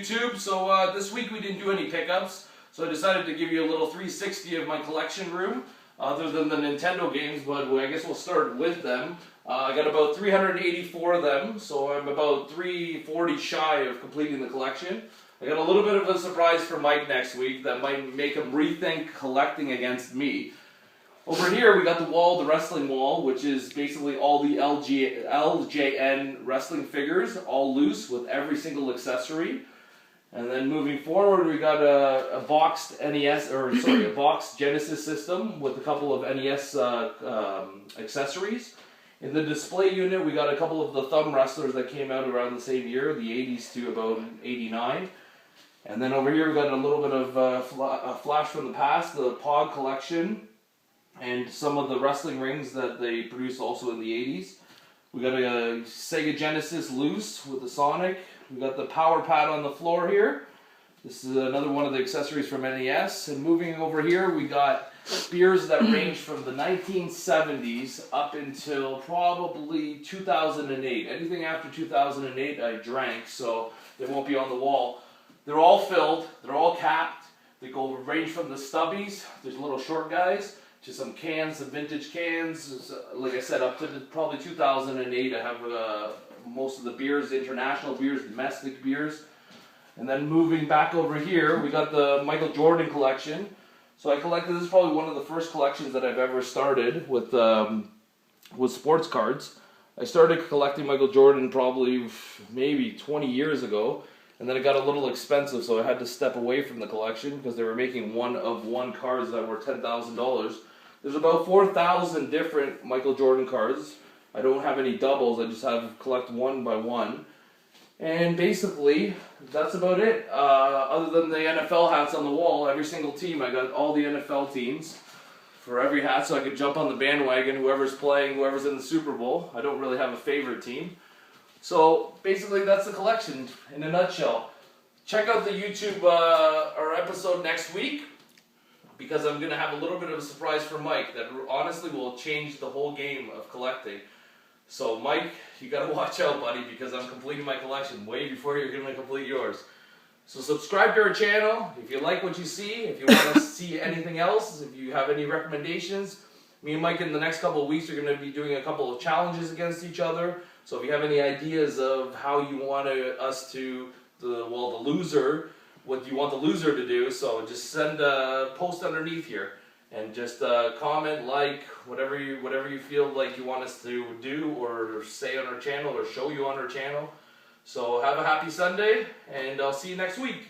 YouTube. So this week we didn't do any pickups, so I decided to give you a little 360 of my collection room, other than the Nintendo games, but I guess we'll start with them. I got about 384 of them, so I'm about 340 shy of completing the collection. I got a little bit of a surprise for Mike next week that might make him rethink collecting against me. Over here we got the wrestling wall, which is basically all the LJN wrestling figures, all loose with every single accessory. And then moving forward, we got a boxed a boxed Genesis system with a couple of NES accessories. In the display unit, we got a couple of the thumb wrestlers that came out around the same year, the 80s to about 89. And then over here we got a little bit of a flash from the past, the POG collection, and some of the wrestling rings that they produced also in the 80s. We got a Sega Genesis loose with the Sonic. We got the power pad on the floor here. This is another one of the accessories from NES. And moving over here, we got beers that range from the 1970s up until probably 2008. Anything after 2008 I drank, so they won't be on the wall. They're all filled, they're all capped. They range from the stubbies, there's little short guys, to some cans, some vintage cans. Like I said, up to probably 2008 I have most of the beers, international beers, domestic beers. And then moving back over here, we got the Michael Jordan collection. So I collected, this is probably one of the first collections that I've ever started with sports cards. I started collecting Michael Jordan probably maybe 20 years ago. And then it got a little expensive, so I had to step away from the collection because they were making one-of-one cards that were $10,000. There's about 4,000 different Michael Jordan cards. I don't have any doubles, I just have collect one by one. And basically, that's about it. Other than the NFL hats on the wall, every single team, I got all the NFL teams for every hat so I could jump on the bandwagon, whoever's playing, whoever's in the Super Bowl. I don't really have a favorite team. So basically that's the collection in a nutshell. Check out the YouTube our episode next week, because I'm going to have a little bit of a surprise for Mike that honestly will change the whole game of collecting. So Mike, you got to watch out, buddy, because I'm completing my collection way before you're going to complete yours. So subscribe to our channel if you like what you see, if you want to see anything else, if you have any recommendations. Me and Mike in the next couple of weeks are going to be doing a couple of challenges against each other. So if you have any ideas of how you want us to, the loser, what you want the loser to do, so just send a post underneath here. And just comment, like, whatever you feel like you want us to do or say on our channel or show you on our channel. So have a happy Sunday, and I'll see you next week.